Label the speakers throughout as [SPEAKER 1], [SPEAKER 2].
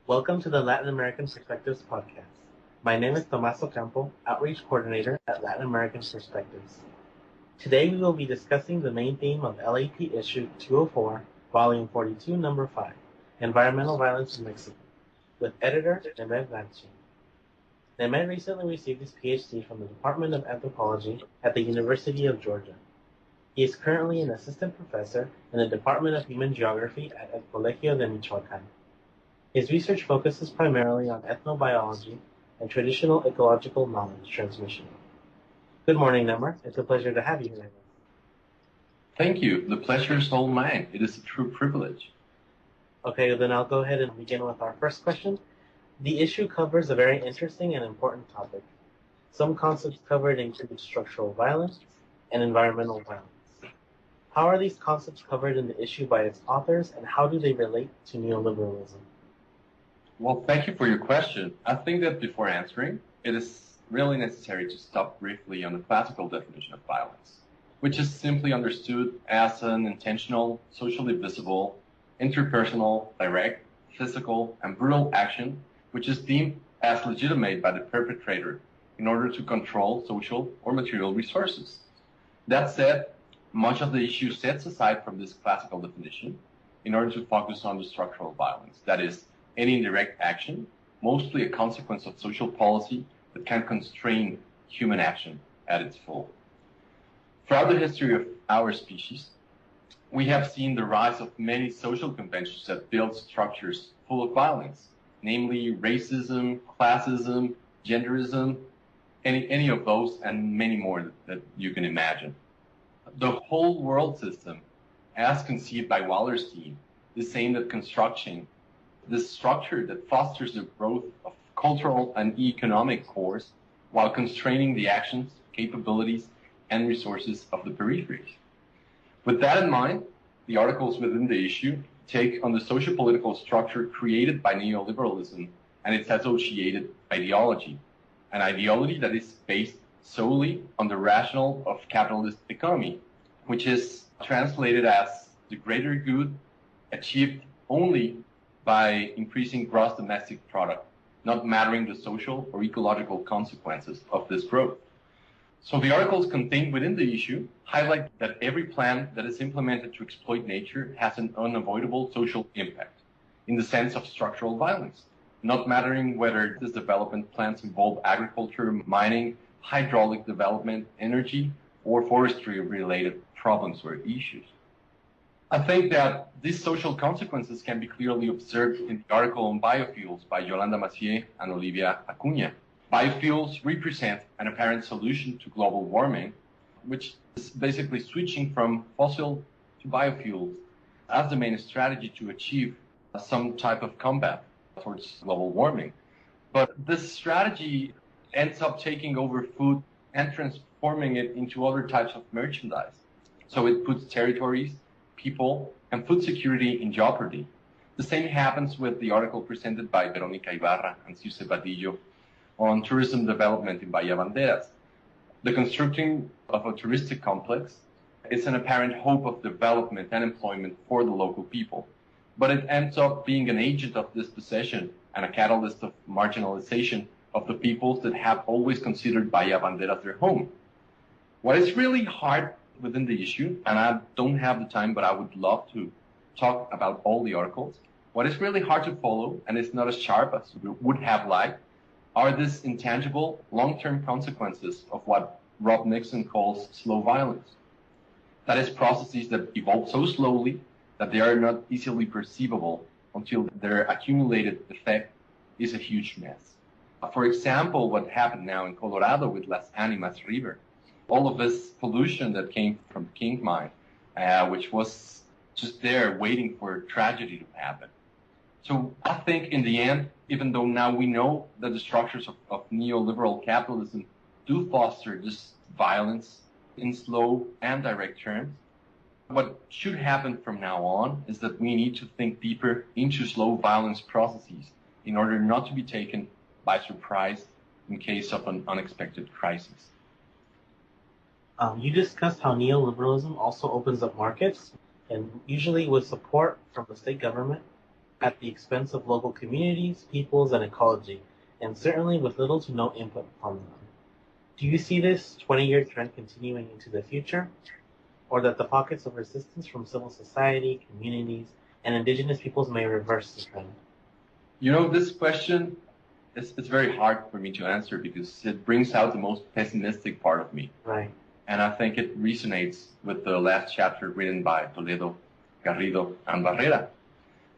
[SPEAKER 1] Welcome to the Latin American Perspectives podcast. My name is Tomas Ocampo, Outreach Coordinator at Latin American Perspectives. Today we will be discussing the main theme of LAP Issue 204, Volume 42, Number 5, Environmental Violence in Mexico, with editor Nemer. Nemer recently received his PhD from the Department of Anthropology at the University of Georgia. He is currently an assistant professor in the Department of Human Geography at El Colegio de Michoacán. His research focuses primarily on ethnobiology and traditional ecological knowledge transmission. Good morning, Nemer. It's a pleasure to have you here.
[SPEAKER 2] Thank you. The pleasure is all mine. It is a true privilege.
[SPEAKER 1] Okay, then I'll go ahead and begin with our first question. The issue covers a very interesting and important topic. Some concepts covered include structural violence and environmental violence. How are these concepts covered in the issue by its authors, and how do they relate to neoliberalism?
[SPEAKER 2] Well, thank you for your question. I think that before answering, it is really necessary to stop briefly on the classical definition of violence, which is simply understood as an intentional, socially visible, interpersonal, direct, physical, and brutal action, which is deemed as legitimate by the perpetrator in order to control social or material resources. That said, much of the issue sets aside from this classical definition in order to focus on the structural violence, that is, any indirect action, mostly a consequence of social policy that can constrain human action at its full. Throughout the history of our species, we have seen the rise of many social conventions that build structures full of violence, namely racism, classism, genderism, any of those, and many more that you can imagine. The whole world system, as conceived by Wallerstein, is aimed at constructing this structure that fosters the growth of cultural and economic cores while constraining the actions, capabilities, and resources of the peripheries. With that in mind, the articles within the issue take on the socio-political structure created by neoliberalism and its associated ideology, an ideology that is based solely on the rationale of capitalist economy, which is translated as the greater good achieved only by increasing gross domestic product, not mattering the social or ecological consequences of this growth. So the articles contained within the issue highlight that every plan that is implemented to exploit nature has an unavoidable social impact in the sense of structural violence, not mattering whether this development plans involve agriculture, mining, hydraulic development, energy, or forestry-related problems or issues. I think that these social consequences can be clearly observed in the article on biofuels by Yolanda Macié and Olivia Acuña. Biofuels represent an apparent solution to global warming, which is basically switching from fossil to biofuels as the main strategy to achieve some type of combat towards global warming. But this strategy ends up taking over food and transforming it into other types of merchandise. So it puts territories, people, and food security in jeopardy. The same happens with the article presented by Verónica Ibarra and Circe Badillo on tourism development in Vallavanderas. The constructing of a touristic complex is an apparent hope of development and employment for the local people, but it ends up being an agent of dispossession and a catalyst of marginalization of the peoples that have always considered Vallavanderas their home. What is really hard within the issue, and I don't have the time, but I would love to talk about all the articles. What is really hard to follow, and it's not as sharp as we would have liked, are these intangible, long-term consequences of what Rob Nixon calls slow violence. That is, processes that evolve so slowly that they are not easily perceivable until their accumulated effect is a huge mess. For example, what happened now in Colorado with Las Animas River. All of this pollution that came from the King mine, which was just there waiting for tragedy to happen. So I think in the end, even though now we know that the structures of neoliberal capitalism do foster this violence in slow and direct terms, what should happen from now on is that we need to think deeper into slow violence processes in order not to be taken by surprise in case of an unexpected crisis.
[SPEAKER 1] You discussed how neoliberalism also opens up markets, and usually with support from the state government at the expense of local communities, peoples, and ecology, and certainly with little to no input from them. Do you see this 20-year trend continuing into the future, or that the pockets of resistance from civil society, communities, and indigenous peoples may reverse the trend?
[SPEAKER 2] This question it's very hard for me to answer because it brings out the most pessimistic part of me.
[SPEAKER 1] Right.
[SPEAKER 2] And I think it resonates with the last chapter written by Toledo, Garrido, and Barrera.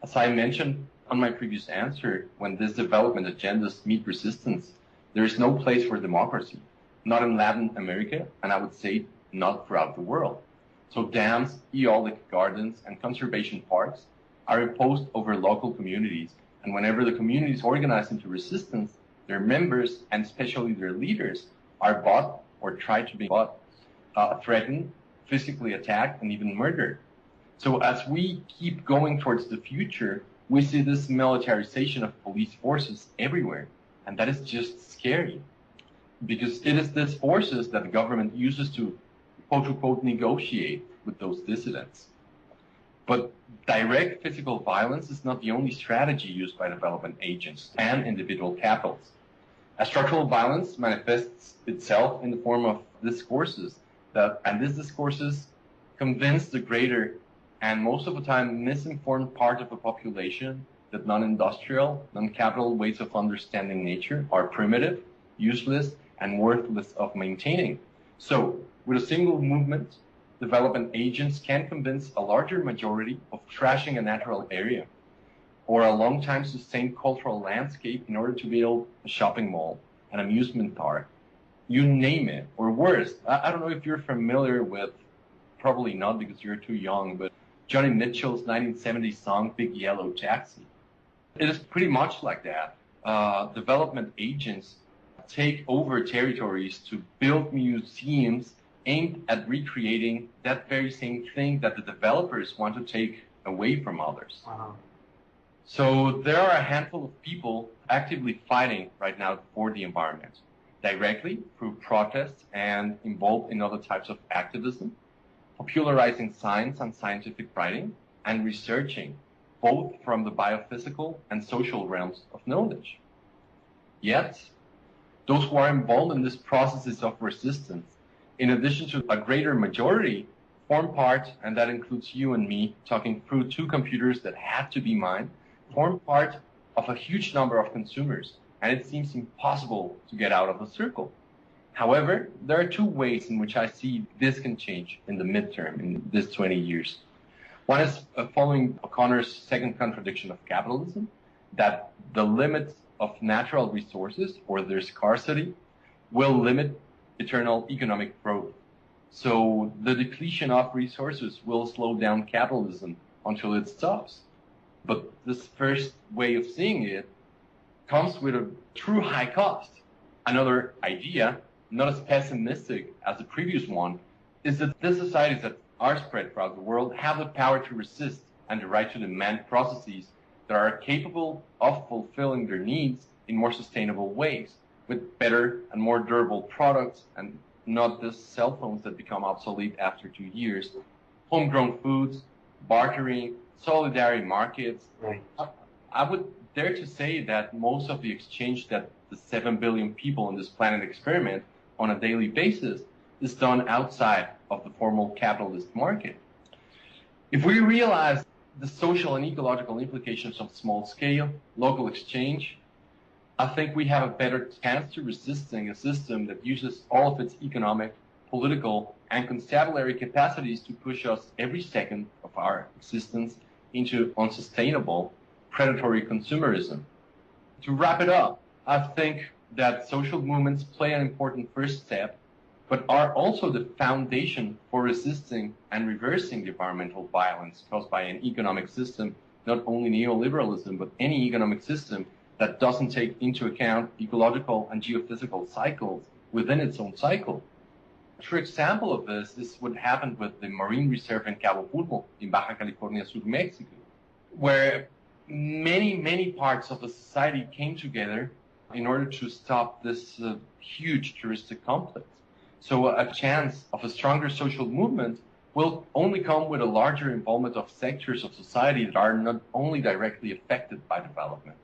[SPEAKER 2] As I mentioned on my previous answer, when these development agendas meet resistance, there is no place for democracy, not in Latin America, and I would say not throughout the world. So dams, eolic gardens, and conservation parks are imposed over local communities, and whenever the communities organize into resistance, their members, and especially their leaders, are bought or try to be bought, threatened, physically attacked, and even murdered. So as we keep going towards the future, we see this militarization of police forces everywhere, and that is just scary, because it is these forces that the government uses to, quote-unquote, negotiate with those dissidents. But direct physical violence is not the only strategy used by development agents and individual capitals. As structural violence manifests itself in the form of discourses, and these discourses convince the greater and most of the time misinformed part of the population that non-industrial, non-capital ways of understanding nature are primitive, useless, and worthless of maintaining. So, with a single movement, development agents can convince a larger majority of trashing a natural area or a long-time sustained cultural landscape in order to build a shopping mall, an amusement park, you name it, or worse. I don't know if you're familiar with, probably not because you're too young, but Johnny Mitchell's 1970 song, Big Yellow Taxi. It is pretty much like that. Development agents take over territories to build museums aimed at recreating that very same thing that the developers want to take away from others.
[SPEAKER 1] Wow.
[SPEAKER 2] So there are a handful of people actively fighting right now for the environment, directly through protests and involved in other types of activism, popularizing science and scientific writing, and researching, both from the biophysical and social realms of knowledge. Yet, those who are involved in these processes of resistance, in addition to a greater majority, form part, and that includes you and me, talking through two computers that have to be mine, form part of a huge number of consumers, and it seems impossible to get out of the circle. However, there are two ways in which I see this can change in the midterm, in this 20 years. One is following O'Connor's second contradiction of capitalism, that the limits of natural resources, or their scarcity, will limit eternal economic growth. So the depletion of resources will slow down capitalism until it stops. But this first way of seeing it comes with a true high cost. Another idea, not as pessimistic as the previous one, is that the societies that are spread throughout the world have the power to resist and the right to demand processes that are capable of fulfilling their needs in more sustainable ways, with better and more durable products, and not just cell phones that become obsolete after 2 years, homegrown foods, bartering, solidarity markets.
[SPEAKER 1] Right.
[SPEAKER 2] I would dare to say that most of the exchange that the 7 billion people on this planet experiment on a daily basis is done outside of the formal capitalist market. If we realize the social and ecological implications of small-scale, local exchange, I think we have a better chance to resisting a system that uses all of its economic, political, and constabulary capacities to push us every second of our existence into unsustainable, predatory consumerism. To wrap it up, I think that social movements play an important first step, but are also the foundation for resisting and reversing the environmental violence caused by an economic system, not only neoliberalism, but any economic system that doesn't take into account ecological and geophysical cycles within its own cycle. A true example of this is what happened with the marine reserve in Cabo Pulmo in Baja California Sur, Mexico, where many parts of the society came together in order to stop this huge touristic complex. So a chance of a stronger social movement will only come with a larger involvement of sectors of society that are not only directly affected by development.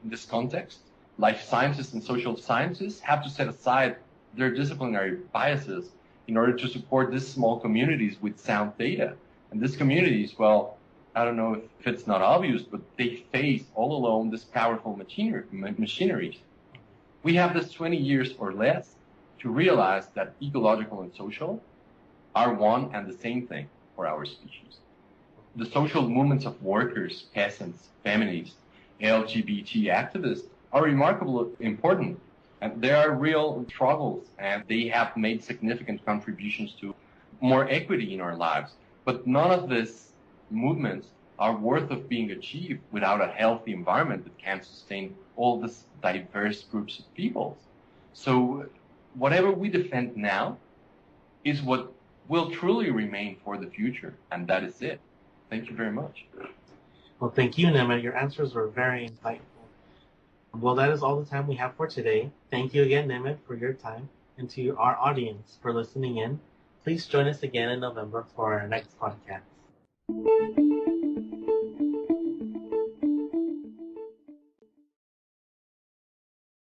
[SPEAKER 2] In this context, life sciences and social sciences have to set aside their disciplinary biases in order to support these small communities with sound data. And these communities, well, I don't know if it's not obvious, but they face all alone this powerful machineries. We have this 20 years or less to realize that ecological and social are one and the same thing for our species. The social movements of workers, peasants, feminists, LGBT activists are remarkably important. And there are real struggles, and they have made significant contributions to more equity in our lives. But none of these movements are worth of being achieved without a healthy environment that can sustain all these diverse groups of peoples. So whatever we defend now is what will truly remain for the future, and that is it. Thank you very much.
[SPEAKER 1] Well, thank you, Nemer. Your answers were very insightful. Well, that is all the time we have for today. Thank you again, Nemer, for your time, and to our audience for listening in. Please join us again in November for our next podcast.